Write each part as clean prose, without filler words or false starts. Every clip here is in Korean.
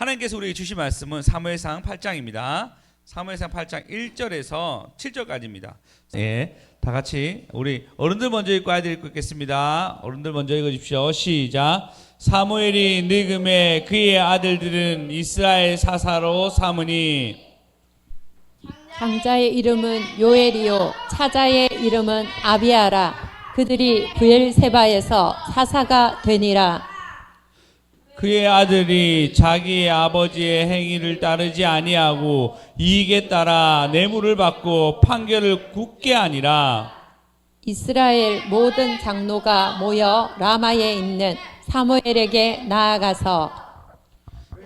하나님께서 우리에게 주신 말씀은 사무엘상 8장입니다. 사무엘상 8장 1절에서 7절까지입니다. 예, 다 같이 우리 어른들 먼저 읽고 아이들 읽고 있겠습니다. 어른들 먼저 읽어주십시오. 시작. 사무엘이 늙음에 그의 아들들은 이스라엘 사사로 삼으니 장자의 이름은 요엘이요 차자의 이름은 아비아라. 그들이 브엘세바에서 사사가 되니라. 그의 아들이 자기의 아버지의 행위를 따르지 아니하고 이익에 따라 뇌물을 받고 판결을 굳게 하니라. 이스라엘 모든 장로가 모여 라마에 있는 사무엘에게 나아가서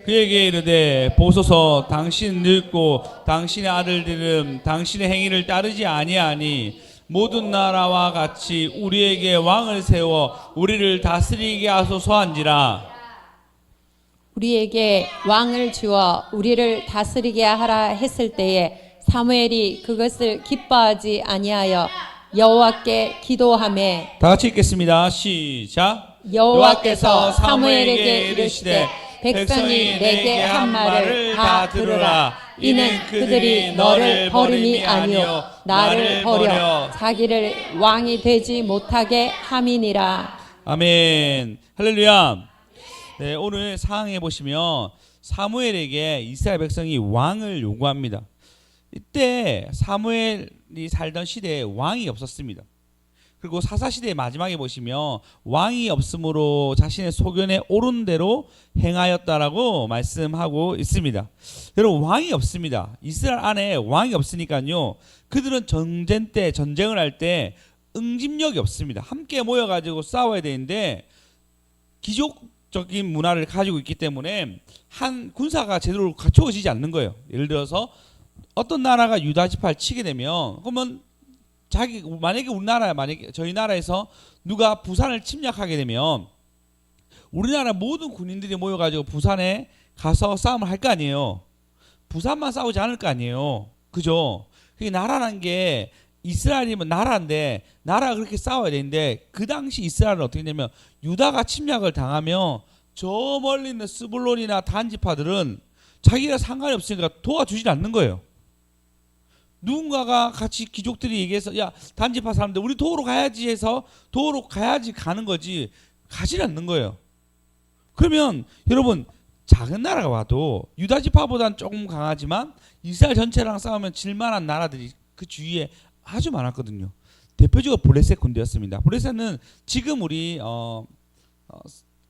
그에게 이르되 보소서, 당신 늙고 당신의 아들들은 당신의 행위를 따르지 아니하니 모든 나라와 같이 우리에게 왕을 세워 우리를 다스리게 하소서한지라. 우리에게 왕을 주어 우리를 다스리게 하라 했을 때에 사무엘이 그것을 기뻐하지 아니하여 여호와께 기도하매 다 같이 읽겠습니다. 시작. 여호와께서 사무엘에게 이르시되 백성이 내게 한 말을 다 들으라. 이는 그들이 너를 버림이 아니요 나를 버려 자기를 왕이 되지 못하게 함이니라. 아멘. 할렐루야. 네, 오늘 상황에 보시면 사무엘에게 이스라엘 백성이 왕을 요구합니다. 이때 사무엘이 살던 시대에 왕이 없었습니다. 그리고 사사시대의 마지막에 보시면 왕이 없으므로 자신의 소견에 옳은 대로 행하였다라고 말씀하고 있습니다. 여러분, 왕이 없습니다. 이스라엘 안에 왕이 없으니까요, 그들은 전쟁 때, 전쟁을 할 때 응집력이 없습니다. 함께 모여가지고 싸워야 되는데 기족적인 문화를 가지고 있기 때문에 한 군사가 제대로 갖춰지지 않는 거예요. 예를 들어서 어떤 나라가 유다 지파를 치게 되면, 그러면 만약에 만약에 저희 나라에서 누가 부산을 침략하게 되면 우리나라 모든 군인들이 모여가지고 부산에 가서 싸움을 할 거 아니에요. 부산만 싸우지 않을 거 아니에요. 그죠? 그게 나라라는 게, 이스라엘이면 나라인데 나라가 그렇게 싸워야 되는데, 그 당시 이스라엘은 어떻게 되냐면 유다가 침략을 당하면 저 멀리 있는 스불론이나 단 지파들은 자기가 상관이 없으니까 도와주질 않는 거예요. 누군가가 같이 귀족들이 얘기해서 야, 단지파 사람들 우리 도우러 가야지 해서 도우러 가야지 가는 거지 가지 않는 거예요. 그러면 여러분, 작은 나라가 와도 유다 지파보다는 조금 강하지만 이스라엘 전체랑 싸우면 질만한 나라들이 그 주위에 아주 많았거든요. 대표적으로 블레셋 군대였습니다. 블레셋은 지금 우리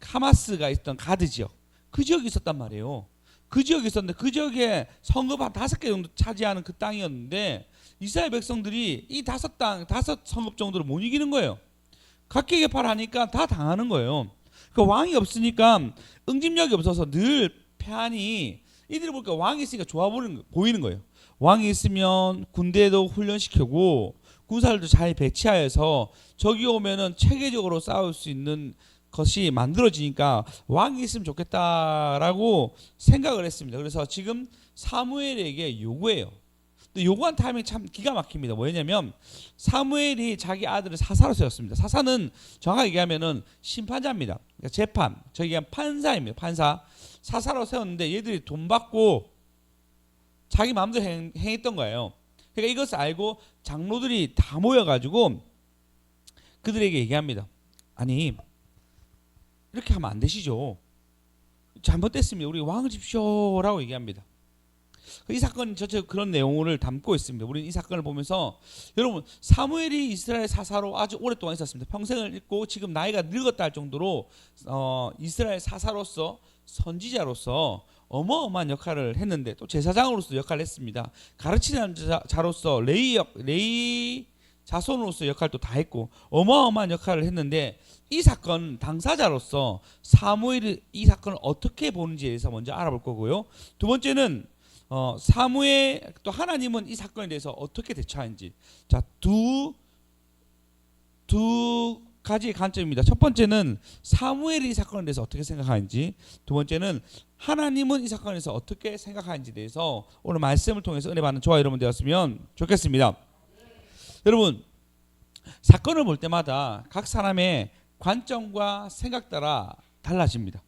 하마스가 있던 가드 지역, 그 지역이 있었단 말이에요. 그 지역이 있었는데 그 지역에 성읍 한 5개 정도 차지하는 그 땅이었는데 이스라엘 백성들이 이 다섯 성읍 정도로 못 이기는 거예요. 각계개팔하니까 다 당하는 거예요. 그 왕이 없으니까 응집력이 없어서 늘 패하니, 이들이 보니까 왕이 있으니까 좋아 보이는 거예요. 왕이 있으면 군대도 훈련시키고 군사들도 잘 배치하여서 적이 오면은 체계적으로 싸울 수 있는 것이 만들어지니까 왕이 있으면 좋겠다라고 생각을 했습니다. 그래서 지금 사무엘에게 요구해요. 근데 요구한 타이밍이 참 기가 막힙니다. 뭐냐면 사무엘이 자기 아들을 사사로 세웠습니다. 사사는 정확하게 얘기하면은 심판자입니다. 그러니까 재판, 저기 판사입니다. 판사. 사사로 세웠는데 얘들이 돈 받고 자기 마음대로 행했던 거예요. 그러니까 이것을 알고 장로들이 다 모여가지고 그들에게 얘기합니다. 아니, 이렇게 하면 안 되시죠. 잘못됐습니다. 우리 왕을 집시오라고 얘기합니다. 이 사건이 전체 그런 내용을 담고 있습니다. 우리는 이 사건을 보면서, 여러분, 사무엘이 이스라엘 사사로 아주 오랫동안 있었습니다. 평생을 읽고 지금 나이가 늙었다 할 정도로 이스라엘 사사로서, 선지자로서 어마어마한 역할을 했는데, 또 제사장으로서 역할을 했습니다. 가르치는 자로서 레위 자손으로서 역할도 다 했고 어마어마한 역할을 했는데, 이 사건 당사자로서 사무엘이 이 사건을 어떻게 보는지에 대해서 먼저 알아볼 거고요. 두 번째는 사무엘, 또 하나님은 이 사건에 대해서 어떻게 대처하는지. 자, 두 가지 관점입니다. 첫 번째는 사무엘이 이 사건에 대해서 어떻게 생각하는지, 두 번째는 하나님은 이 사건에 대해서 어떻게 생각하는지에 대해서 오늘 말씀을 통해서 은혜 받는 저와 여러분 되었으면 좋겠습니다. 여러분, 사건을 볼 때마다 각 사람의 관점과 생각 따라 달라집니다.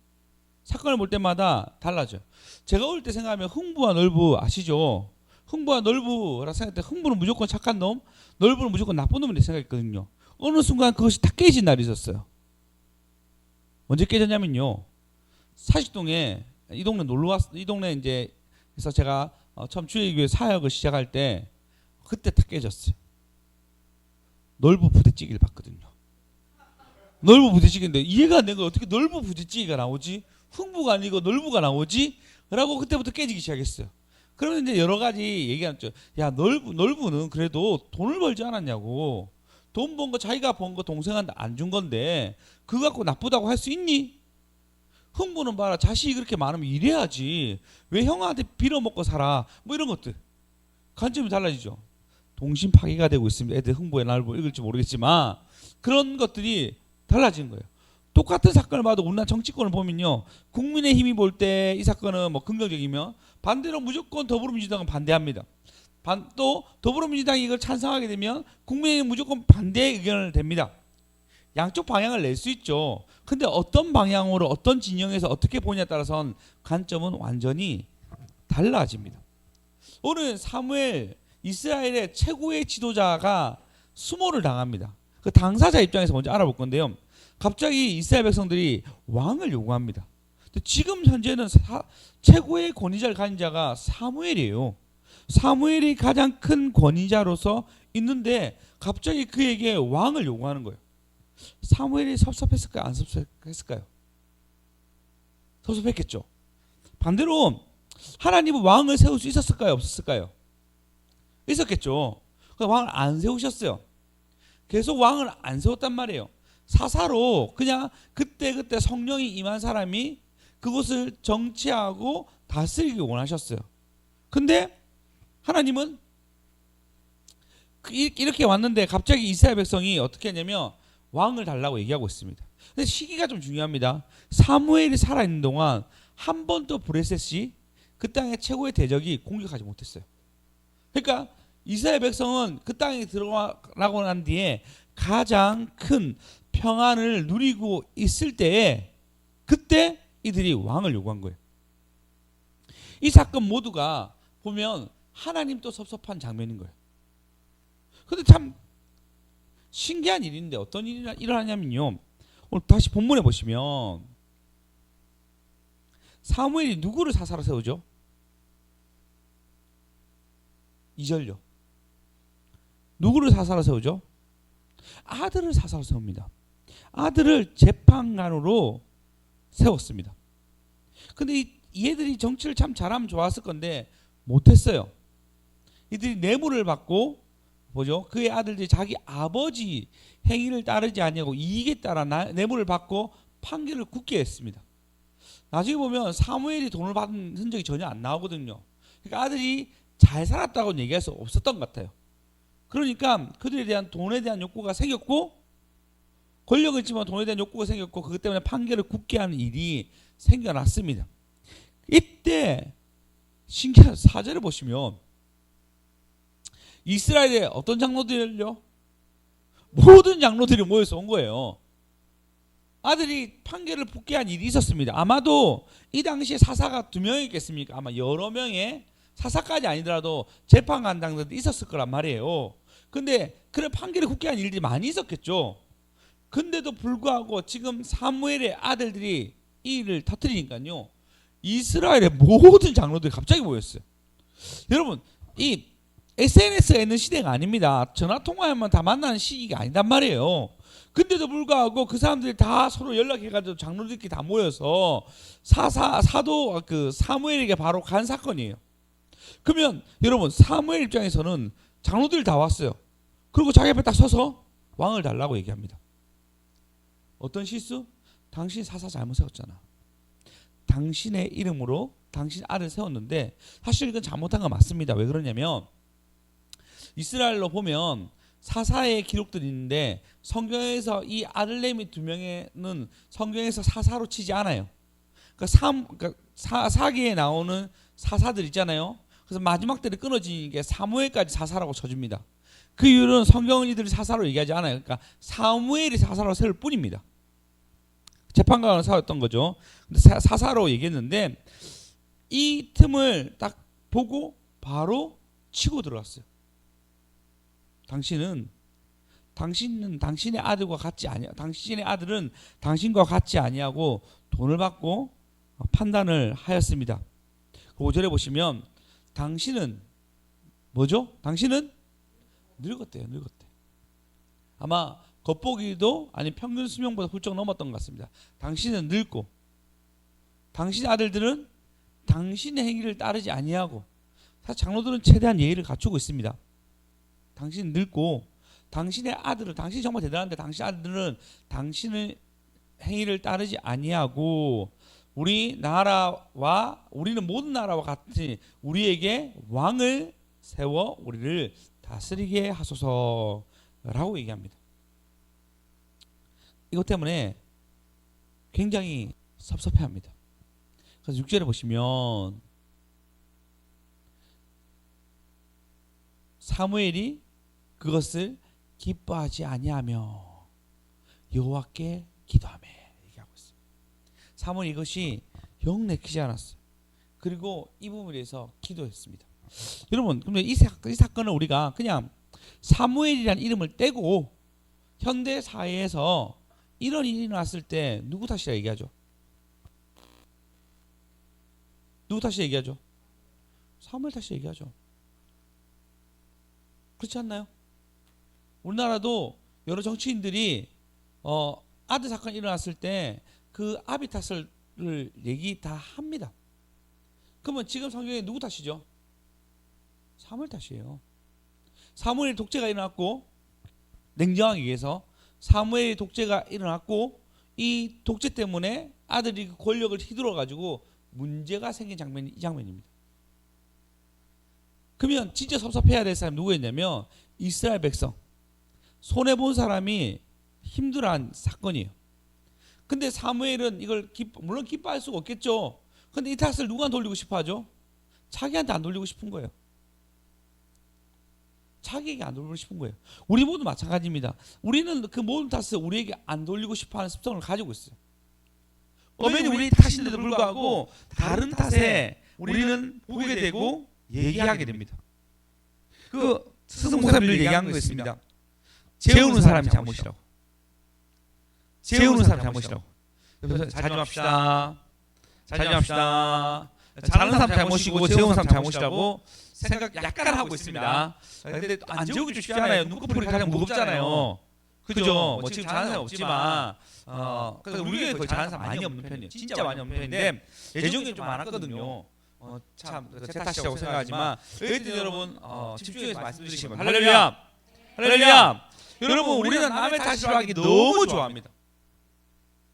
사건을 볼 때마다 달라져요. 제가 어릴 때 생각하면 흥부와 널부 아시죠? 흥부와 널부라 생각할 때 흥부는 무조건 착한 놈, 널부는 무조건 나쁜 놈이라 생각했거든요. 어느 순간 그것이 다 깨진 날이 있었어요. 언제 깨졌냐면요. 사직동에 이 동네 놀러 왔, 이 동네 이제 그래서 제가 처음 주일교회 사역을 시작할 때 그때 다 깨졌어요. 널부 부대찌개를 봤거든요. 널부 부대찌개인데 이해가 안 된 거예요. 어떻게 널부 부대찌개가 나오지? 흥부가 아니고 널부가 나오지? 라고 그때부터 깨지기 시작했어요. 그러면 이제 여러 가지 얘기가 났죠. 야, 널부는 그래도 돈을 벌지 않았냐고. 돈 번 거 자기가 번 거 동생한테 안 준 건데 그거 갖고 나쁘다고 할 수 있니? 흥부는 봐라, 자식이 그렇게 많으면 일해야지. 왜 형한테 빌어먹고 살아? 뭐 이런 것들. 관점이 달라지죠. 동심 파괴가 되고 있습니다. 애들 흥부의 날보 읽을지 모르겠지만 그런 것들이 달라진 거예요. 똑같은 사건을 봐도 우리나라 정치권을 보면요, 국민의힘이 볼 때 이 사건은 뭐 긍정적이면 반대로 무조건 더불어민주당은 반대합니다. 또 더불어민주당이 이걸 찬성하게 되면 국민의힘은 무조건 반대 의견을 댑니다. 양쪽 방향을 낼 수 있죠. 근데 어떤 방향으로 어떤 진영에서 어떻게 보냐에 따라서는 관점은 완전히 달라집니다. 오늘 사무엘, 이스라엘의 최고의 지도자가 수모를 당합니다. 그 당사자 입장에서 먼저 알아볼 건데요. 갑자기 이스라엘 백성들이 왕을 요구합니다. 지금 현재는 최고의 권위자를 가진 자가 사무엘이에요. 사무엘이 가장 큰 권위자로서 있는데 갑자기 그에게 왕을 요구하는 거예요. 사무엘이 섭섭했을까요? 안 섭섭했을까요? 섭섭했겠죠. 반대로 하나님은 왕을 세울 수 있었을까요? 없었을까요? 있었겠죠. 왕을 안 세우셨어요. 계속 왕을 안 세웠단 말이에요. 사사로 그냥 그때그때 성령이 임한 사람이 그곳을 정치하고 다스리기 원하셨어요. 근데 하나님은 이렇게 왔는데 갑자기 이스라엘 백성이 어떻게 했냐면 왕을 달라고 얘기하고 있습니다. 근데 시기가 좀 중요합니다. 사무엘이 살아있는 동안 한 번도 브레셋이 그 땅의 최고의 대적이 공격하지 못했어요. 그러니까 이스라엘 백성은 그 땅에 들어가고 난 뒤에 가장 큰 평안을 누리고 있을 때에 그때 이들이 왕을 요구한 거예요. 이 사건 모두가 보면 하나님도 섭섭한 장면인 거예요. 근데 참 신기한 일인데 어떤 일이 일어나냐면요. 오늘 다시 본문에 보시면 사무엘이 누구를 사사로 세우죠? 2절요. 누구를 사사로 세우죠? 아들을 사사로 세웁니다. 아들을 재판관으로 세웠습니다. 근데 얘들이 정치를 참 잘하면 좋았을 건데 못했어요. 이들이 뇌물을 받고 뭐죠? 그의 아들들이 자기 아버지 행위를 따르지 아니하고 이익에 따라 뇌물을 받고 판결을 굳게 했습니다. 나중에 보면 사무엘이 돈을 받은 흔적이 전혀 안 나오거든요. 그러니까 아들이 잘 살았다고는 얘기할 수 없었던 것 같아요. 그러니까 그들에 대한 돈에 대한 욕구가 생겼고 권력을 있지만 돈에 대한 욕구가 생겼고 그것 때문에 판결을 굳게 하는 일이 생겨났습니다. 이때 신기한 사절을 보시면 이스라엘의 어떤 장로들요? 모든 장로들이 모여서 온 거예요. 아들이 판결을 굳게 한 일이 있었습니다. 아마도 이 당시에 사사가 2명이겠습니까? 아마 여러 명의 사사까지 아니더라도 재판관장들도 있었을 거란 말이에요. 근데 그런 판결을 굳게 한 일들이 많이 있었겠죠. 근데도 불구하고 지금 사무엘의 아들들이 이 일을 터뜨리니까요. 이스라엘의 모든 장로들이 갑자기 모였어요. 여러분, 이 SNS가 있는 시대가 아닙니다. 전화통화하면 다 만나는 시기가 아니단 말이에요. 근데도 불구하고 그 사람들이 다 서로 연락해가지고 장로들끼리 다 모여서 사도 그 사무엘에게 바로 간 사건이에요. 그러면 여러분 사무엘 입장에서는 장로들이 다 왔어요. 그리고 자기 앞에 딱 서서 왕을 달라고 얘기합니다. 어떤 실수? 당신 사사 잘못 세웠잖아. 당신의 이름으로 당신 아들 세웠는데 사실 이건 잘못한 거 맞습니다. 왜 그러냐면 이스라엘로 보면 사사의 기록들이 있는데 성경에서 이 아들내미 2명에는 성경에서 사사로 치지 않아요. 그러니까 사기에 나오는 사사들 있잖아요. 그래서 마지막 때를 끊어지는 게 사무엘까지 사사라고 쳐줍니다. 그 이유는 성경은 이들이 사사로 얘기하지 않아요. 그러니까 사무엘이 사사로 세울 뿐입니다. 재판관을 세웠던 거죠. 근데 사사로 얘기했는데 이 틈을 딱 보고 바로 치고 들어갔어요. 당신은 당신의 아들과 같지 아니야. 당신의 아들은 당신과 같지 아니하고 돈을 받고 판단을 하였습니다. 5절에 보시면 당신은 뭐죠? 당신은 늙었대요. 아마 겉보기도 아니 평균 수명보다 훌쩍 넘었던 것 같습니다. 당신은 늙고 당신의 아들들은 당신의 행위를 따르지 아니하고, 사실 장로들은 최대한 예의를 갖추고 있습니다. 당신은 늙고 당신의 아들은, 당신이 정말 대단한데 당신의 아들들은 당신의 행위를 따르지 아니하고 우리는 모든 나라와 같이 우리에게 왕을 세워 우리를 다스리게 하소서라고 얘기합니다. 이것 때문에 굉장히 섭섭해합니다. 그래서 6절에 보시면 사무엘이 그것을 기뻐하지 아니하며 여호와께 기도하며 얘기하고 있습니다. 사무엘이 이것이 영 내키지 않았어요. 그리고 이 부분에 대해서 기도했습니다. 여러분, 근데 이 사건을 우리가 그냥 사무엘이라는 이름을 떼고 현대 사회에서 이런 일이 일어났을 때 누구 탓이라 얘기하죠? 누구 탓이라 얘기하죠? 사무엘 탓이라 얘기하죠. 그렇지 않나요? 우리나라도 여러 정치인들이 아들 사건이 일어났을 때 그 아비 탓을 얘기 다 합니다. 그러면 지금 성경에 누구 탓이죠? 사무엘 탓이에요. 사무엘 독재가 일어났고, 냉정하게 얘기해서 사무엘 독재가 일어났고 이 독재 때문에 아들이 그 권력을 휘둘러 가지고 문제가 생긴 장면이 이 장면입니다. 그러면 진짜 섭섭해야 될 사람이 누구였냐면 이스라엘 백성, 손해본 사람이 힘들어한 사건이에요. 근데 사무엘은 이걸 물론 기뻐할 수가 없겠죠. 근데 이 탓을 누가 돌리고 싶어 하죠? 자기한테 안 돌리고 싶은 거예요. 자기에게 안 돌리고 싶은 거예요. 우리 모두 마찬가지입니다. 우리는 그 모든 탓을 우리에게 안 돌리고 싶어하는 습성을 가지고 있어요. 엄연히 우리 탓인데도 불구하고 다른 탓에 우리는 보게 되고 얘기하게 됩니다. 그 스승 목사님들 얘기한 거 있습니다. 재우는 사람이 잘못이라고. 재우는 사람이 잘못이라고. 잘 좀 합시다. 잘하는 사람 잘못이고 재우는 사람 잘못이라고 생각 약간 하고 있습니다. 근데 안 재우기 좀 쉽지 않아요. 눈꺼풀이 가장 무겁잖아요. 그죠? 뭐 지금 잘하는 사람 없지만 그래서 우리 교회 거의 잘하는 사람 많이 없는 편이에요. 진짜 많이 없는 편인데 예전에 좀 많았거든요. 참 제 탓이라고 생각하지만 여러분 집중해서 말씀드리시면 할렐루야, 할렐루야. 여러분 우리는 남의 탓으로 하기 너무 좋아합니다.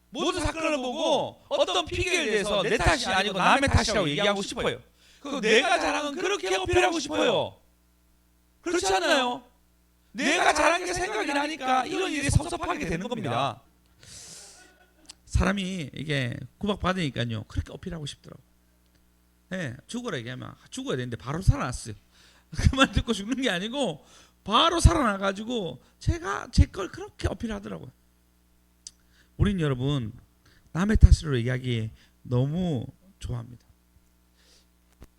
모든 사건을 보고 어떤 핑계에 대해서 내 탓이 아니고 남의 탓이라고 얘기하고 싶어요. 그리고 내가 잘한 건 그렇게 어필하고 싶어요. 그렇지 않나요? 내가 잘한 게 생각이 나니까 이런 일이 섭섭하게 되는 겁니다. 사람이 이게 구박받으니까요 그렇게 어필하고 싶더라고. 네, 죽어라 얘기하면 죽어야 되는데 바로 살아났어요. 그 말 듣고 죽는 게 아니고 바로 살아나가지고 제 걸 그렇게 어필하더라고요. 우린 여러분 남의 탓으로 얘기하기 너무 좋아합니다.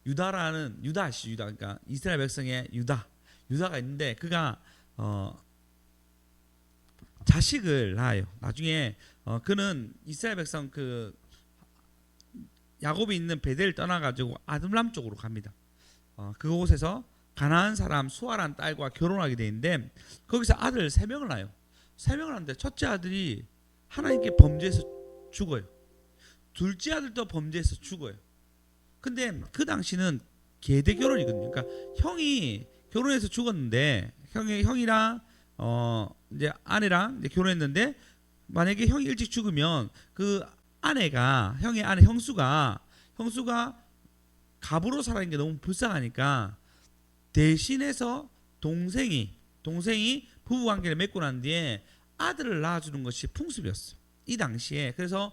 유다 아시죠? 유다, 그러니까 이스라엘 백성의 유다가 있는데 그가 자식을 낳아요. 나중에 그는 이스라엘 백성 그 야곱이 있는 베델을 떠나가지고 아둘람 쪽으로 갑니다. 그곳에서 가나안 사람 수아라는 딸과 결혼하게 되는데 거기서 아들 3명을 낳아요. 3명을 낳는데 첫째 아들이 하나님께 범죄해서 죽어요. 둘째 아들도 범죄해서 죽어요. 근데 그 당시는 계대 결혼이거든요. 그러니까 형이 결혼해서 죽었는데 형이랑 이제 아내랑 이제 결혼했는데 만약에 형이 일찍 죽으면 그 형의 아내 형수가 갑으로 살아있는 게 너무 불쌍하니까 대신해서 동생이 부부관계를 맺고 난 뒤에 아들을 낳아주는 것이 풍습이었어요. 이 당시에. 그래서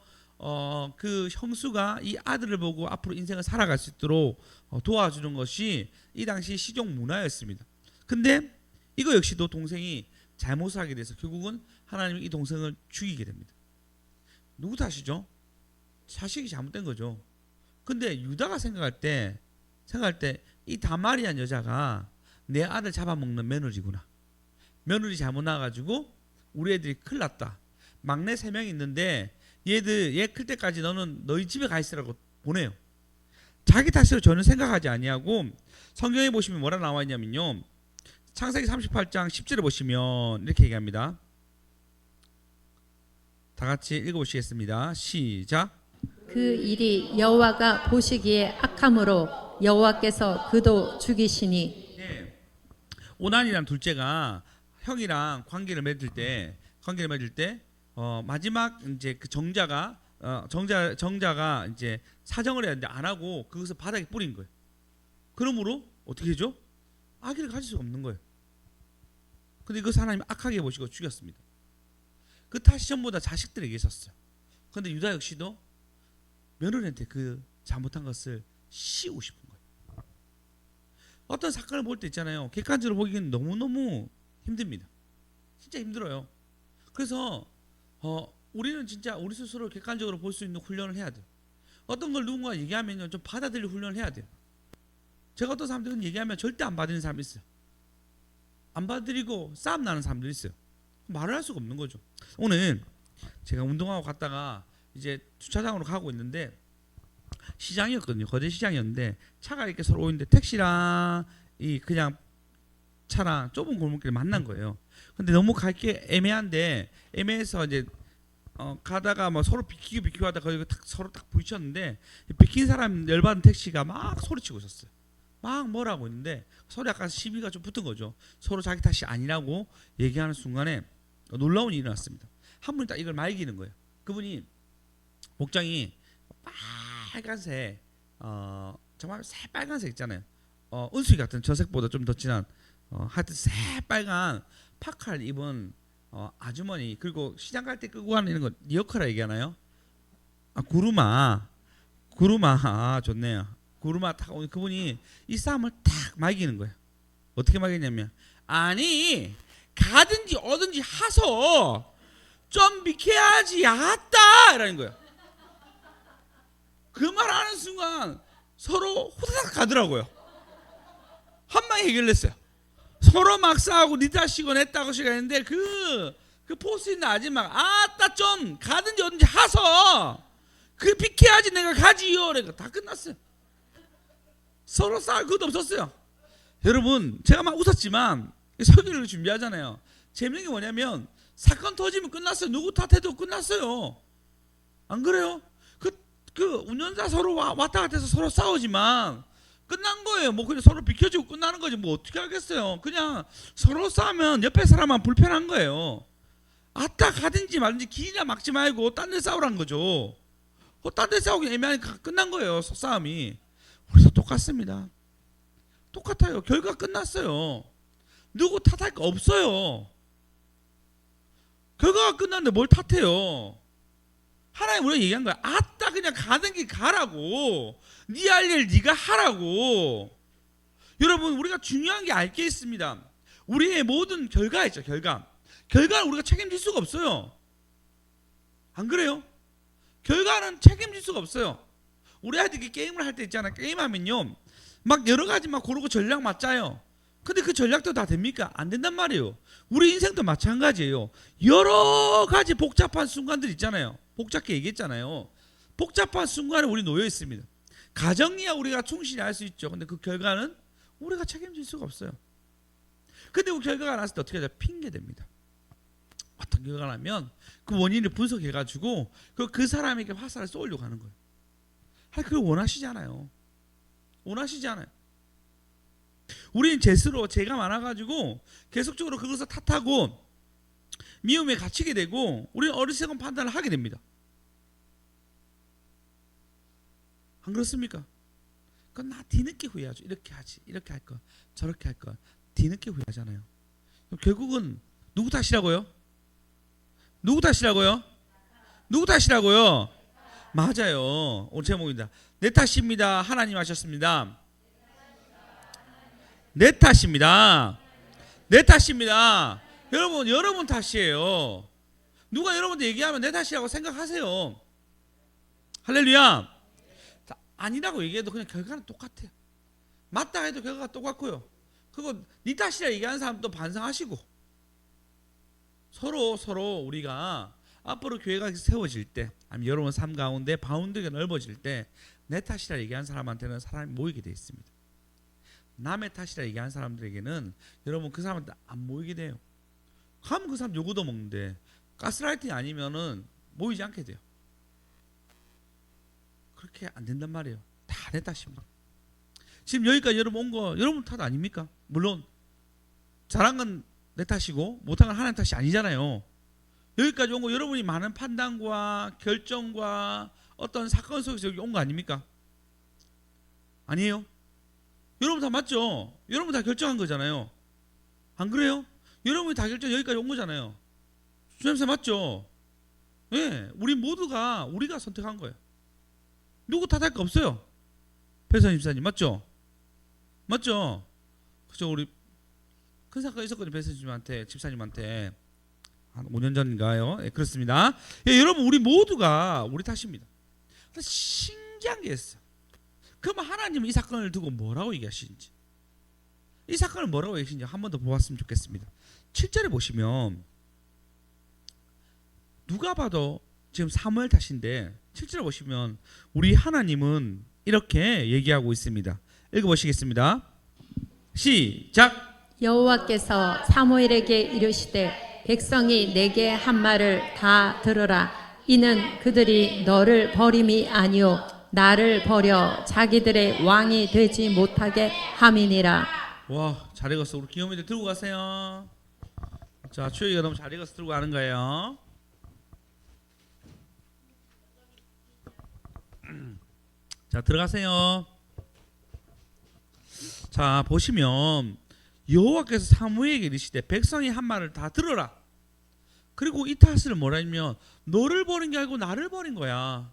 그 형수가 이 아들을 보고 앞으로 인생을 살아갈 수 있도록 도와주는 것이 이 당시 시종 문화였습니다. 근데 이거 역시도 동생이 잘못을 하게 돼서 결국은 하나님이 이 동생을 죽이게 됩니다. 누구 탓이죠? 자식이 잘못된 거죠. 근데 유다가 생각할 때 이 다말이란 여자가 내 아들 잡아먹는 며느리구나. 며느리 잘못 나가지고 우리 애들이 큰일 났다. 막내 3명 있는데 얘 클 때까지 너는 너희 집에 가 있으라고 보내요. 자기 탓으로 전혀 생각하지 아니하고 성경에 보시면 뭐라 나와 있냐면요. 창세기 38장 10절에 보시면 이렇게 얘기합니다. 다 같이 읽어보시겠습니다. 시작. 그 일이 여호와가 보시기에 악함으로 여호와께서 그도 죽이시니. 네. 오난이란 둘째가 형이랑 관계를 맺을 때 마지막 이제 그 정자가 이제 사정을 해야 되는데 안 하고 그것을 바닥에 뿌린 거예요. 그러므로 어떻게 해죠? 아기를 가질 수가 없는 거예요. 근데 그 하나님 악하게 보시고 죽였습니다. 그 탓이 전부 다 자식들에게 있었어요. 그런데 유다 역시도 며느리한테 그 잘못한 것을 씌우고 싶은 거예요. 어떤 사건을 볼 때 있잖아요. 객관적으로 보기에는 너무너무 힘듭니다. 진짜 힘들어요. 그래서 우리는 진짜 우리 스스로 객관적으로 볼 수 있는 훈련을 해야 돼요. 어떤 걸 누군가 얘기하면 좀 받아들일 훈련을 해야 돼요. 제가 어떤 사람들은 얘기하면 절대 안 받아들이는 사람이 있어요. 안 받아들이고 싸움 나는 사람들이 있어요. 말을 할 수가 없는 거죠. 오늘 제가 운동하고 갔다가 이제 주차장으로 가고 있는데 시장이었거든요. 거대 시장이었는데 차가 이렇게 서로 오는데 택시랑 이 그냥 차랑 좁은 골목길을 만난 거예요. 근데 너무 갈 게 애매해서 이제 가다가 뭐 서로 비키고 하다 거기 서로 딱 부딪혔는데 비킨 사람 열받은 택시가 막 소리치고 있었어요. 막 뭐라고 있는데 서로 약간 시비가 좀 붙은 거죠. 서로 자기 탓이 아니라고 얘기하는 순간에 놀라운 일이 일어났습니다. 한 분이 딱 이걸 말기는 거예요. 그분이 복장이 빨간색 정말 새빨간색 있잖아요. 은수기 같은 저색보다 좀 더 진한 하여튼 새빨간 파카를 입은 아주머니, 그리고 시장 갈 때 끄고 가는 이런 거 리어커라 얘기하나요? 구루마 좋네요. 구루마 딱 오는 그분이 이 싸움을 탁 말기는 거예요. 어떻게 말겠냐면 아니 가든지 어든지 하소 좀 비켜야지 아따 이러는 거예요. 그 말 하는 순간 서로 후다닥 가더라고요. 한 방에 해결됐어요. 서로 막 싸우고 니 탓이고 내 탓이고 했는데 그 포스 있는 아줌마가 아따 좀 가든지 어든지 하소 그 비켜야지 내가 가지요. 그러니까 다 끝났어요. 서로 싸울 것도 없었어요. 여러분 제가 막 웃었지만 설교를 준비하잖아요. 재밌는 게 뭐냐면 사건 터지면 끝났어요. 누구 탓해도 끝났어요. 안 그래요? 그 운전자 서로 왔다 갔다 해서 서로 싸우지만 끝난 거예요. 뭐 그냥 서로 비켜주고 끝나는 거지 뭐 어떻게 하겠어요. 그냥 서로 싸우면 옆에 사람만 불편한 거예요. 아따 가든지 말든지 길이나 막지 말고 딴 데 싸우라는 거죠. 딴 데 싸우기 애매하니까 끝난 거예요. 싸움이. 우리도 똑같습니다. 똑같아요. 결과 끝났어요. 누구 탓할 거 없어요. 결과가 끝났는데 뭘 탓해요. 하나님 우리가 얘기한 거야. 아따 그냥 가는 길 가라고. 네 할 일 네가 하라고. 여러분 우리가 중요한 게 알 게 있습니다. 우리의 모든 결과 있죠. 결과는 우리가 책임질 수가 없어요. 안 그래요? 결과는 책임질 수가 없어요. 우리 아이들이 게임을 할 때 있잖아요. 게임하면요 막 여러 가지 막 고르고 전략 막 짜요. 근데 그 전략도 다 됩니까? 안 된단 말이에요. 우리 인생도 마찬가지예요. 여러 가지 복잡한 순간들 있잖아요. 복잡게 얘기했잖아요. 복잡한 순간에 우리 놓여 있습니다. 가정이야 우리가 충실히 할 수 있죠. 근데 그 결과는 우리가 책임질 수가 없어요. 근데 그 결과가 났을 때 어떻게 하죠? 핑계 됩니다. 어떤 결과가 나면 그 원인을 분석해가지고 그 사람에게 화살을 쏘려고 하는 거예요. 그걸 원하시지 않아요. 우리는 제 스스로 죄가 많아가지고 계속적으로 그것을 탓하고 미움에 갇히게 되고 우리는 어리석은 판단을 하게 됩니다. 안 그렇습니까? 그건 나 뒤늦게 후회하죠. 이렇게 하지, 이렇게 할 거, 저렇게 할 거, 뒤늦게 후회하잖아요. 결국은 누구 탓이라고요? 맞아요. 오늘 제목입니다. 내 탓입니다. 하나님 하셨습니다. 내 탓입니다. 여러분 탓이에요. 누가 여러분들 얘기하면 내 탓이라고 생각하세요. 할렐루야. 자, 아니라고 얘기해도 그냥 결과는 똑같아요. 맞다 해도 결과가 똑같고요. 그거 네 탓이라 얘기하는 사람도 반성하시고, 서로 우리가 앞으로 교회가 세워질 때, 아니면 여러분 삶 가운데 바운드가 넓어질 때 내 탓이라 얘기하는 사람한테는 사람이 모이게 되어 있습니다. 남의 탓이라 얘기하는 사람들에게는 여러분 그 사람한테 안 모이게 돼요. 가면 그 사람 요구도 먹는데 가스라이팅 아니면은 모이지 않게 돼요. 그렇게 안 된단 말이에요. 다 내 탓입니다. 지금 여기까지 여러분 온 거 여러분 탓 아닙니까? 물론 잘한 건 내 탓이고 못한 건 하나님 탓이 아니잖아요. 여기까지 온 거 여러분이 많은 판단과 결정과 어떤 사건 속에서 여기 온 거 아닙니까? 아니에요? 여러분 다 맞죠? 여러분 다 결정한 거잖아요. 안 그래요? 여러분이 다 결정 여기까지 온 거잖아요. 주님사 맞죠? 예, 네, 우리 모두가 우리가 선택한 거예요. 누구 탓할 거 없어요. 배선 집사님 맞죠? 맞죠? 그죠? 우리 큰 사건 있었거든요. 배선 집사님한테 한 5년 전인가요? 예, 그렇습니다. 예, 여러분 우리 모두가 우리 탓입니다. 신기한 게 있어요. 그러면 하나님은 이 사건을 두고 뭐라고 얘기하시는지, 이 사건을 뭐라고 얘기하시는지 한 번 더 보았으면 좋겠습니다. 7절에 보시면 누가 봐도 지금 사무엘 탓인데 7절에 보시면 우리 하나님은 이렇게 얘기하고 있습니다. 읽어보시겠습니다. 시작. 여호와께서 사무엘에게 이르시되 백성이 내게 한 말을 다 들으라. 이는 그들이 너를 버림이 아니요 나를 버려 자기들의 왕이 되지 못하게 함이니라. 와, 잘 읽었어. 우리 귀요미들 들고 가세요. 자, 추혁이가 너무 잘 읽어서 들고 가는 거예요. 자, 들어가세요. 자, 보시면 여호와께서 사무엘에게 이르시되 백성이 한 말을 다 들어라. 그리고 이 탓을 뭐라 하면 너를 버린 게 아니고 나를 버린 거야.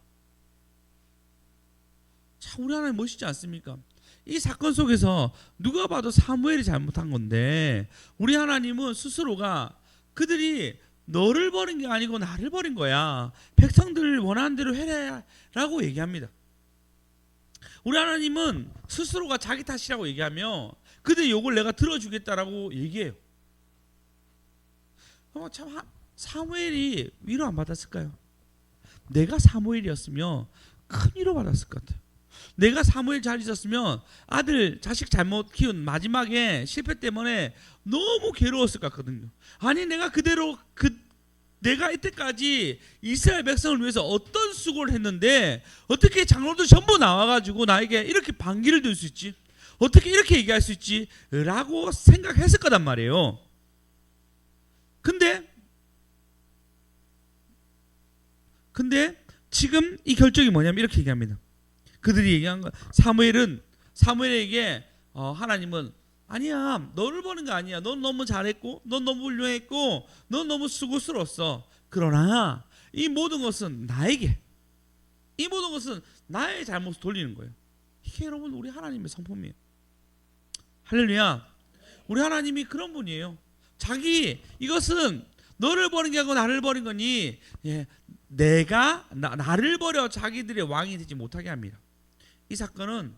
자, 우리 하나님 멋있지 않습니까? 이 사건 속에서 누가 봐도 사무엘이 잘못한 건데 우리 하나님은 스스로가 그들이 너를 버린 게 아니고 나를 버린 거야. 백성들 원하는 대로 해라라고 얘기합니다. 우리 하나님은 스스로가 자기 탓이라고 얘기하며 그들의 욕을 내가 들어주겠다라고 얘기해요. 참 사무엘이 위로 안 받았을까요? 내가 사무엘이었으면 큰 위로 받았을 것 같아요. 내가 사무엘 잘 있었으면 아들 자식 잘못 키운 마지막에 실패 때문에 너무 괴로웠을 것 같거든요. 아니 내가 그대로 내가 이때까지 이스라엘 백성을 위해서 어떤 수고를 했는데 어떻게 장로들 전부 나와가지고 나에게 이렇게 반기를 들 수 있지? 어떻게 이렇게 얘기할 수 있지? 라고 생각했을 거단 말이에요. 근데 지금 이 결정이 뭐냐면 이렇게 얘기합니다. 그들이 얘기한 거, 사무엘에게 하나님은 아니야, 너를 보는 거 아니야. 넌 너무 잘했고, 넌 너무 훌륭했고, 넌 너무 수고스러웠어. 그러나 이 모든 것은 나에게, 이 모든 것은 나의 잘못을 돌리는 거예요. 이게 여러분 우리 하나님의 성품이에요. 할렐루야. 우리 하나님이 그런 분이에요. 이것은 너를 버린 게 아니고 나를 버린 거니, 예, 나를 버려 자기들의 왕이 되지 못하게 합니다. 이 사건은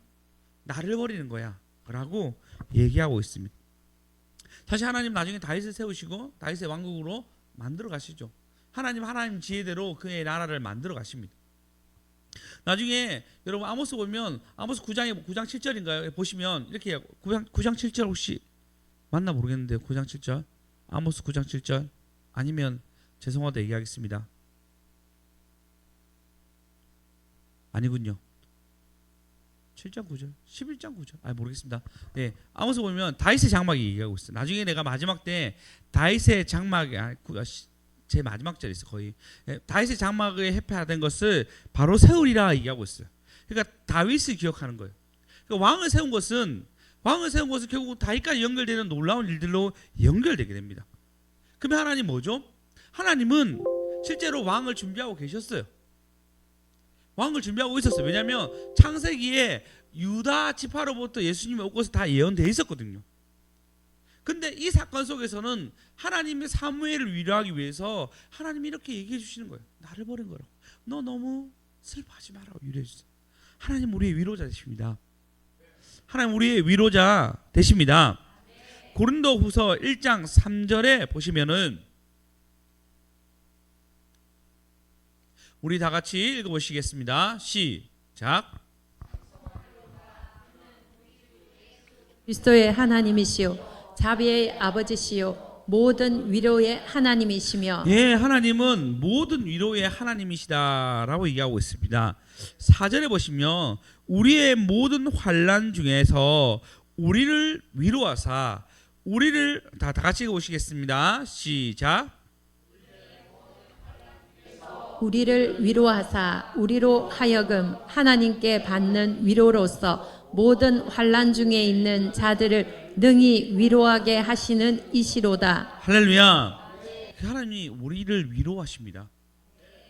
나를 버리는 거야 라고 얘기하고 있습니다. 사실 하나님 나중에 다윗을 세우시고 다윗의 왕국으로 만들어 가시죠. 하나님 지혜대로 그의 나라를 만들어 가십니다. 나중에 여러분 아모스 보면 아모스 9장 7절인가요? 보시면 이렇게 9장 7절 혹시 맞나 모르겠는데 9장 7절 아모스 9장 7절 아니면 죄송하다 얘기하겠습니다. 아니군요. 7장 9절 11장 9절 모르겠습니다. 네, 아모스 보면 다윗의 장막이 얘기하고 있어요. 나중에 내가 마지막 때 다윗의 장막이 제 마지막 절에 있어 거의. 다윗의 장막에 해패된 것을 바로 세우리라 얘기하고 있어요. 그러니까 다윗을 기억하는 거예요. 그러니까 왕을 세운 것은 결국 다윗까지 연결되는 놀라운 일들로 연결되게 됩니다. 그러면 하나님 뭐죠? 하나님은 실제로 왕을 준비하고 계셨어요. 왕을 준비하고 있었어요. 왜냐하면 창세기에 유다 지파로부터 예수님이 올 것이 다 예언되어 있었거든요. 근데 이 사건 속에서는 하나님의 사무엘을 위로하기 위해서 하나님이 이렇게 얘기해 주시는 거예요. 나를 버린 거라고. 너 너무 슬퍼하지 마라고 위로해 주세요. 하나님 우리의 위로자 되십니다. 하나님 우리의 위로자 되십니다. 고린도후서 1장 3절에 보시면은 우리 다 같이 읽어보시겠습니다. 시작. 그리스도의 하나님이시요 자비의 아버지시요 모든 위로의 하나님이시며 예, 하나님은 모든 위로의 하나님이시다라고 얘기하고 있습니다. 4절에 보시면 우리의 모든 환난 중에서 우리를 위로하사 우리를 다 같이 읽어보시겠습니다. 시작. 우리를 위로하사 우리로 하여금 하나님께 받는 위로로서 모든 환난 중에 있는 자들을 능히 위로하게 하시는 이시로다. 할렐루야. 하나님이 우리를 위로하십니다.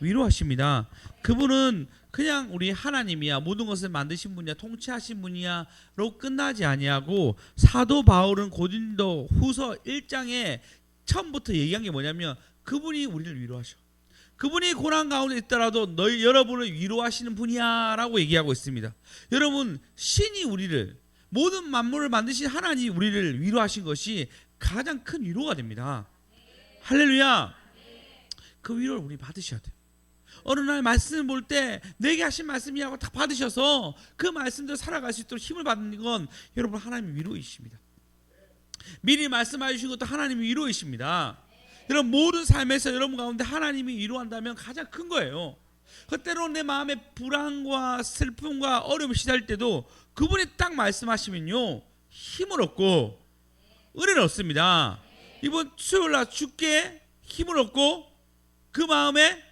위로하십니다. 그분은 그냥 우리 하나님이야, 모든 것을 만드신 분이야, 통치하신 분이야로 끝나지 아니하고, 사도 바울은 고린도 후서 1장에 처음부터 얘기한 게 뭐냐면 그분이 우리를 위로하셔. 그분이 고난 가운데 있더라도 여러분을 위로하시는 분이야 라고 얘기하고 있습니다. 여러분, 신이 우리를, 모든 만물을 만드신 하나님이 우리를 위로하신 것이 가장 큰 위로가 됩니다. 할렐루야. 그 위로를 우리 받으셔야 돼요. 어느 날 말씀을 볼 때 내게 하신 말씀이라고 딱 받으셔서 그 말씀대로 살아갈 수 있도록 힘을 받는 건 여러분 하나님의 위로이십니다. 미리 말씀해 주신 것도 하나님의 위로이십니다. 여러분 모든 삶에서 여러분 가운데 하나님이 위로한다면 가장 큰 거예요. 그때로 내 마음에 불안과 슬픔과 어려움이 시달릴 때도 그분이 딱 말씀하시면요 힘을 얻고 은혜를 얻습니다. 이번 수요일날 주께 힘을 얻고 그 마음에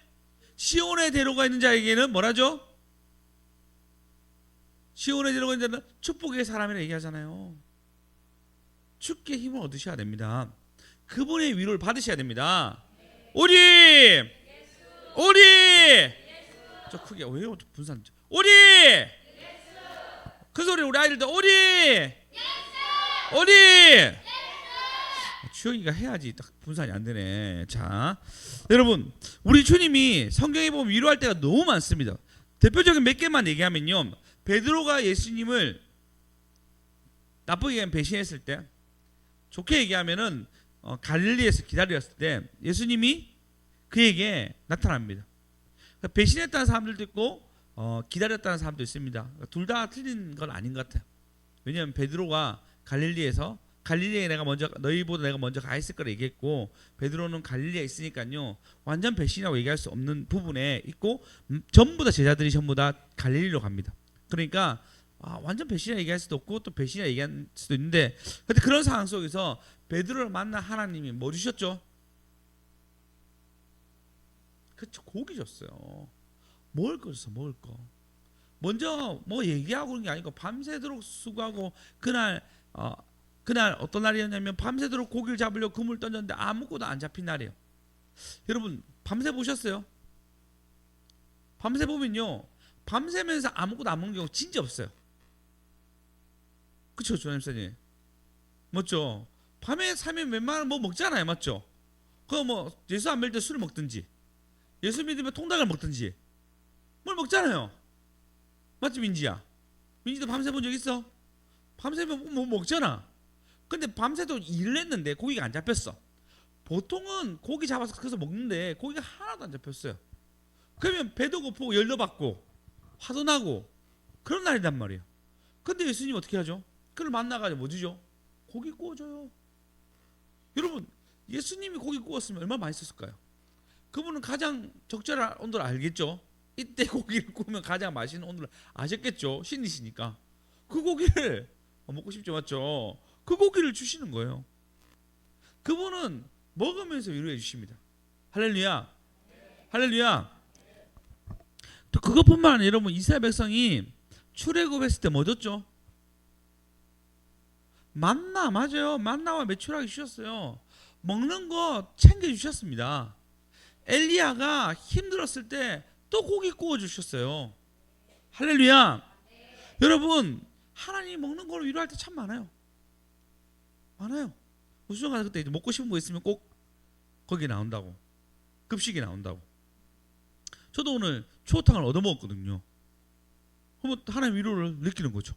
시온의 대로가 있는 자에게는 뭐라죠? 시온의 대로가 있는 자는 축복의 사람이라 얘기하잖아요. 주께 힘을 얻으셔야 됩니다. 그분의 위로를 받으셔야 됩니다. 우리 저 크게 왜 분산 우리 그 소리 우리 아이들도 우리 주영이가 해야지 딱 분산이 안 되네. 자, 여러분 우리 주님이 성경에 보면 위로할 때가 너무 많습니다. 대표적인 몇 개만 얘기하면요, 베드로가 예수님을 나쁘게 얘기하면 배신했을 때, 좋게 얘기하면은 갈릴리에서 기다렸을 때 예수님이 그에게 나타납니다. 그러니까 배신했다는 사람들도 있고 기다렸다는 사람도 있습니다. 둘 다 틀린 건 아닌 것 같아요. 왜냐하면 베드로가 갈릴리에 너희보다 내가 먼저 가 있을 거라 얘기했고, 베드로는 갈릴리에 있으니까요 완전 배신이라고 얘기할 수 없는 부분에 있고, 전부 다 제자들이 전부 다 갈릴리로 갑니다. 그러니까 완전 배신이라 얘기할 수도 없고 또 배신이라 얘기할 수도 있는데, 근데 그런 상황 속에서 베드로를 만난 하나님이 뭐 주셨죠? 그쵸, 고기 줬어요. 먹을 거 줬어. 먹을 거. 먼저 뭐 얘기하고 그런 게 아니고 밤새도록 수고하고, 그날 어떤 날이었냐면 밤새도록 고기를 잡으려고 그물 던졌는데 아무것도 안 잡힌 날이에요. 여러분 밤새 보셨어요? 밤새 보면요 밤새면서 아무것도 안 먹는 경우 진짜 없어요. 그쵸 조남사님? 맞죠? 밤에 사면 웬만하면 뭐 먹잖아요. 맞죠? 그거 뭐 예수 안 믿을 때 술을 먹든지, 예수 믿으면 통닭을 먹든지 뭘 먹잖아요. 맞지 민지야? 민지도 밤새 본 적 있어? 밤새면 뭐 먹잖아. 근데 밤새도 일을 했는데 고기가 안 잡혔어. 보통은 고기 잡아서 그래서 먹는데 고기가 하나도 안 잡혔어요. 그러면 배도 고프고 열도 받고 화도 나고 그런 날이란 말이에요. 근데 예수님 어떻게 하죠? 그를 만나가지고 뭐 주죠? 고기 구워줘요. 여러분 예수님이 고기 구웠으면 얼마나 맛있었을까요? 그분은 가장 적절한 온도를 알겠죠? 이때 고기를 구우면 가장 맛있는 온도를 아셨겠죠? 신이시니까 그 고기를 먹고 싶죠. 맞죠? 그 고기를 주시는 거예요. 그분은 먹으면서 위로해 주십니다. 할렐루야. 할렐루야. 또 그것뿐만 아니라 여러분 이스라엘 백성이 출애굽했을 때 뭐 줬죠? 만나. 맞아요. 만나와 메추라기 주셨어요. 먹는 거 챙겨 주셨습니다. 엘리야가 힘들었을 때 또 고기 구워 주셨어요. 할렐루야. 여러분 하나님이 먹는 걸 위로할 때 참 많아요. 무슨 가서 그때 먹고 싶은 거 있으면 꼭 거기 나온다고. 급식이 나온다고. 저도 오늘 추어탕을 얻어 먹었거든요. 그러면 하나님 위로를 느끼는 거죠.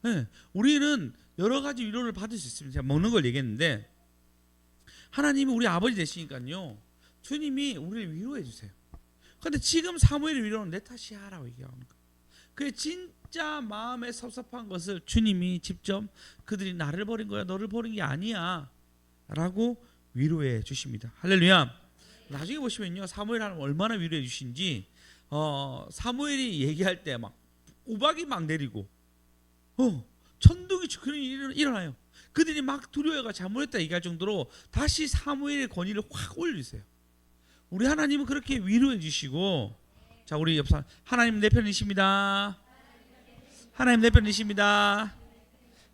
네, 우리는 여러 가지 위로를 받을 수 있습니다. 제가 먹는 걸 얘기했는데 하나님이 우리 아버지 되시니까요. 주님이 우리를 위로해 주세요. 그런데 지금 사무엘의 위로는 내 탓이야라고 얘기하는 거예요. 그 진짜 마음에 섭섭한 것을 주님이 직접 그들이 나를 버린 거야, 너를 버린 게 아니야 라고 위로해 주십니다. 할렐루야. 나중에 보시면요, 사무엘 하나님 얼마나 위로해 주신지, 사무엘이 얘기할 때 막 우박이 막 내리고 천둥이 그런 일이 일어나요. 그들이 막 두려워가 잘못했다 얘기할 정도로 다시 사무엘의 권위를 확 올리세요. 우리 하나님은 그렇게 위로해 주시고, 자, 우리 옆 사람, 하나님 내 편이십니다. 하나님 내 편이십니다.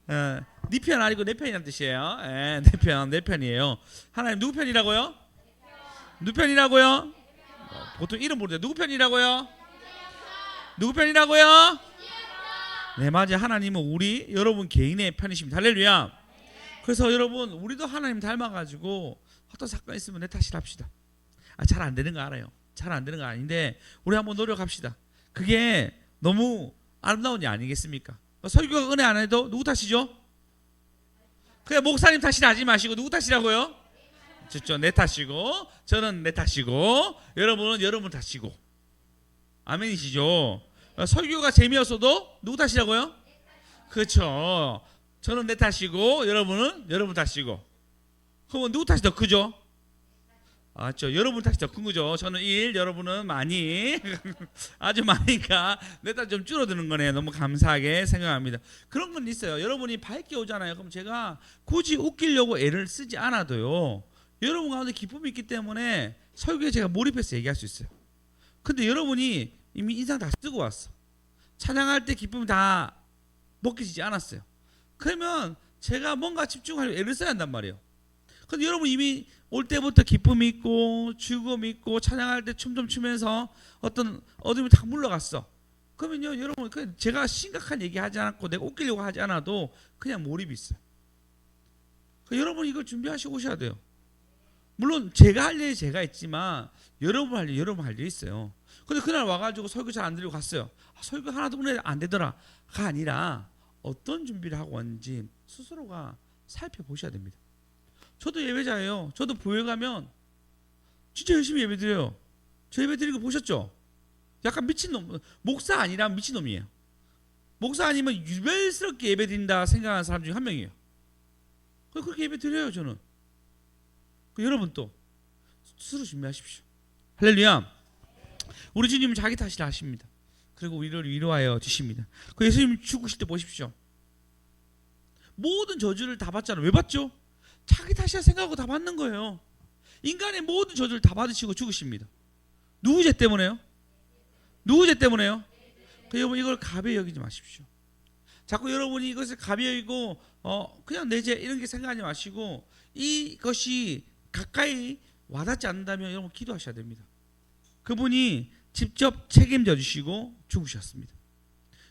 네 편 아니고 내 편이란 뜻이에요. 내 편이에요. 하나님 누구 편이라고요? 누구 편이라고요? 보통 이름 모르죠. 누구 편이라고요? 누구 편이라고요? 네, 맞아요. 하나님은 우리 여러분 개인의 편이십니다. 할렐루야. 그래서 여러분, 우리도 하나님 닮아가지고 어떤 사건 있으면 내 탓이라 합시다. 잘 안 되는 거 알아요. 잘 안 되는 거 아닌데 우리 한번 노력합시다. 그게 너무 아름다운 일 아니겠습니까? 설교가 은혜 안 해도 누구 탓이죠? 그냥 목사님 탓이라 하지 마시고 누구 탓이라고요? 그렇죠. 내 탓이고, 저는 내 탓이고, 여러분은 여러분 탓이고. 아멘이시죠? 설교가 재미없어도 누구 탓이라고요? 그렇죠. 저는 내 탓이고 여러분은 여러분 탓이고. 그러면 누구 탓이 더 크죠? 맞죠. 여러분 탓이 더 큰 거죠. 저는 1, 여러분은 많이 아주 많으니까 내 탓 좀 줄어드는 거네요. 너무 감사하게 생각합니다. 그런 건 있어요. 여러분이 밝게 오잖아요. 그럼 제가 굳이 웃기려고 애를 쓰지 않아도요, 여러분 가운데 기쁨이 있기 때문에 설교에 제가 몰입해서 얘기할 수 있어요. 근데 여러분이 이미 인상 다 쓰고 왔어. 찬양할 때 기쁨이 다 먹히지 않았어요. 그러면 제가 뭔가 집중하려고 애를 써야 한단 말이에요. 근데 여러분 이미 올 때부터 기쁨이 있고 즐거움이 있고 찬양할 때 춤 좀 추면서 어떤 어둠이 다 물러갔어. 그러면요, 여러분 제가 심각한 얘기 하지 않고 내가 웃기려고 하지 않아도 그냥 몰입이 있어요. 여러분 이걸 준비하시고 오셔야 돼요. 물론 제가 할 일이 제가 있지만 여러분 할 일 여러분 할 일이 있어요. 근데 그날 와가지고 설교 잘 안 들리고 갔어요. 설교 하나도 은혜 안 되더라가 아니라 어떤 준비를 하고 왔는지 스스로가 살펴보셔야 됩니다. 저도 예배자예요. 저도 교회 가면 진짜 열심히 예배 드려요. 저 예배 드리고 보셨죠? 약간 미친놈, 목사 아니라 미친놈이에요. 목사 아니면 유별스럽게 예배 드린다 생각하는 사람 중에 한 명이에요. 그렇게 예배 드려요 저는. 여러분 또 스스로 준비하십시오. 할렐루야. 우리 주님은 자기 탓이라 하십니다. 그리고 우리를 위로하여 주십니다. 예수님 죽으실 때 보십시오. 모든 저주를 다 받잖아요. 왜 받죠? 자기 탓이라 생각하고 다 받는 거예요. 인간의 모든 저주를 다 받으시고 죽으십니다. 누구 죄 때문에요? 누구 죄 때문에요? 여러분 이걸 가벼이 여기지 마십시오. 자꾸 여러분이 이것을 가벼이 여기고 그냥 내 죄 이런 게 생각하지 마시고, 이것이 가까이 와닿지 않는다면 여러분 기도하셔야 됩니다. 그분이 직접 책임져 주시고 죽으셨습니다.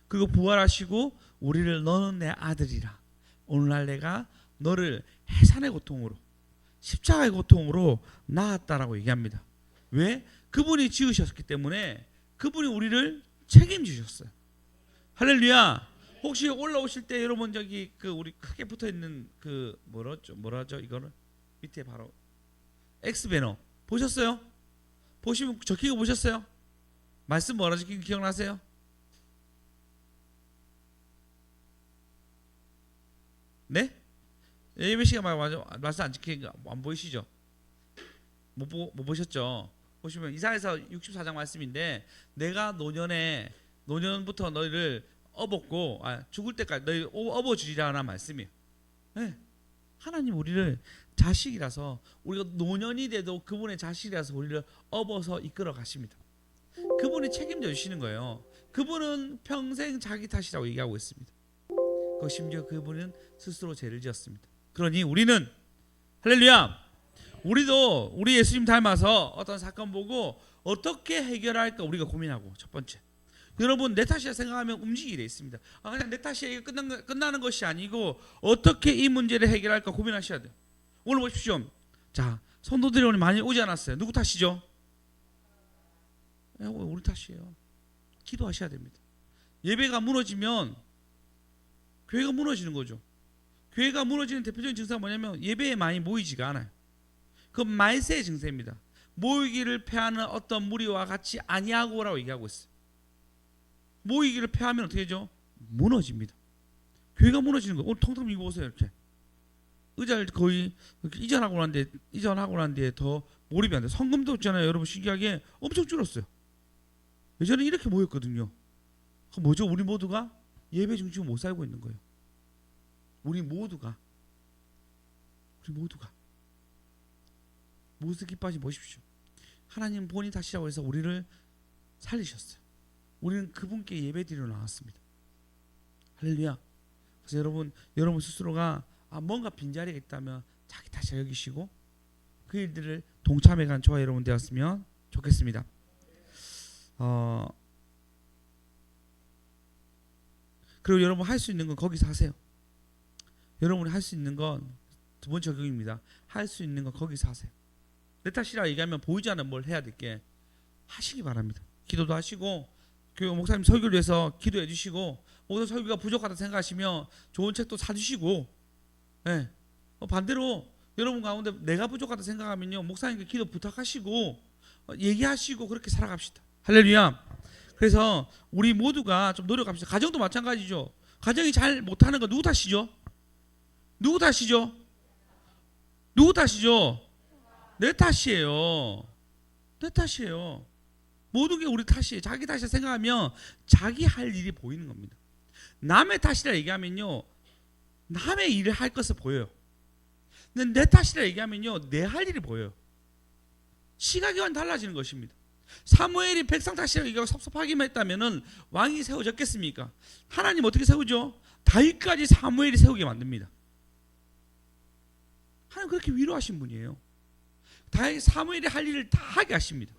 그리고 부활하시고 우리를 너는 내 아들이라, 오늘날 내가 너를 해산의 고통으로, 십자가의 고통으로 낳았다라고 얘기합니다. 왜? 그분이 지으셨기 때문에 그분이 우리를 책임지셨어요. 할렐루야. 혹시 올라오실 때 여러분 저기 우리 크게 붙어 있는 뭐라죠 이거는 밑에 바로 X 배너 보셨어요? 보시면 적힌 거 보셨어요? 말씀 뭐라 적힌 거 기억나세요? 네? 예배 시간 말씀 안 지킨 거 안 보이시죠? 못 보셨죠? 보시면 이사야서 64장 말씀인데, 내가 노년부터 너희를 업었고 죽을 때까지 너희 업어주리라는 말씀이에요. 네. 하나님 우리를 자식이라서, 우리가 노년이 돼도 그분의 자식이라서 우리를 업어서 이끌어 가십니다. 그분이 책임져 주시는 거예요. 그분은 평생 자기 탓이라고 얘기하고 있습니다. 심지어 그분은 스스로 죄를 지었습니다. 그러니 우리는, 할렐루야, 우리도 우리 예수님 닮아서 어떤 사건 보고 어떻게 해결할까 우리가 고민하고, 첫 번째 여러분 내 탓이라 생각하면 움직이게 돼 있습니다. 그냥 내 탓이야 이거 끝나는 것이 아니고 어떻게 이 문제를 해결할까 고민하셔야 돼요. 오늘 보십시오. 자, 성도들이 오늘 많이 오지 않았어요. 누구 탓이죠? 우리 탓이에요. 기도하셔야 됩니다. 예배가 무너지면 교회가 무너지는 거죠. 교회가 무너지는 대표적인 증상은 뭐냐면 예배에 많이 모이지가 않아요. 그건 말세의 증세입니다. 모이기를 패하는 어떤 무리와 같이 아니하고라고 얘기하고 있어요. 모이기를 패하면 어떻게 되죠? 무너집니다. 교회가 무너지는 거예요. 오늘 통통 이거 보세요. 이렇게 의자를 거의 이전하고 난 뒤에 더 몰입이 안 돼요. 성금도 없잖아요. 여러분 신기하게 엄청 줄었어요. 예전에 이렇게 모였거든요. 그럼 뭐죠? 우리 모두가 예배 중심으로 못 살고 있는 거예요. 우리 모두가 무엇을 기뻐하지 보십시오. 하나님 본인 탓이라고 해서 우리를 살리셨어요. 우리는 그분께 예배드리러 나왔습니다. 할렐루야. 그래서 여러분 스스로가 뭔가 빈자리가 있다면 자기 탓이라 여기시고 그 일들을 동참해간 저와 여러분 되었으면 좋겠습니다. 그리고 여러분 할 수 있는 건 거기서 하세요. 여러분이 할 수 있는 건 두 번째 적용입니다. 할 수 있는 건 거기서 하세요. 내 탓이라 얘기하면 보이지 않는 뭘 해야 될 게 하시기 바랍니다. 기도도 하시고 교회 목사님 설교를 위해서 기도해 주시고 오늘 설교가 부족하다 생각하시면 좋은 책도 사주시고 네. 반대로 여러분 가운데 내가 부족하다 생각하면요 목사님께 기도 부탁하시고 얘기하시고 그렇게 살아갑시다. 할렐루야. 그래서 우리 모두가 좀 노력합시다. 가정도 마찬가지죠. 가정이 잘 못하는 거 누구 탓이죠? 누구 탓이죠? 누구 탓이죠? 내 탓이에요. 내 탓이에요. 모든 게 우리 탓이에요. 자기 탓이라 생각하면 자기 할 일이 보이는 겁니다. 남의 탓이라 얘기하면요 남의 일을 할 것을 보여요. 근데 내 탓이라 얘기하면요 내 할 일이 보여요. 시각이 완전 달라지는 것입니다. 사무엘이 백성 탓이라 얘기하고 섭섭하기만 했다면은 왕이 세워졌겠습니까? 하나님 어떻게 세우죠? 다윗까지 사무엘이 세우게 만듭니다. 하나님 그렇게 위로하신 분이에요. 사무엘이 할 일을 다 하게 하십니다.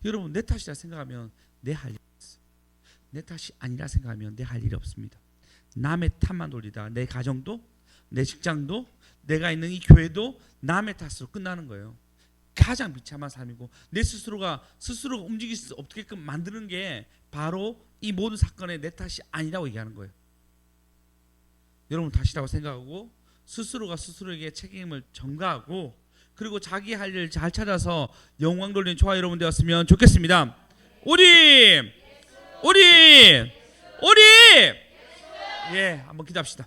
여러분 내 탓이라 생각하면 내 할 일이 없어요. 내 탓이 아니라 생각하면 내 할 일이 없습니다. 남의 탓만 돌리다 내 가정도 내 직장도 내가 있는 이 교회도 남의 탓으로 끝나는 거예요. 가장 비참한 삶이고 내 스스로가 움직일 수 없게끔 만드는 게 바로 이 모든 사건의 내 탓이 아니라고 얘기하는 거예요. 여러분 탓이라고 생각하고 스스로가 스스로에게 책임을 전가하고 그리고 자기 할 일을 잘 찾아서 영광 돌리는 저와 여러분 되었으면 좋겠습니다. 우리 예, 한번 기도합시다.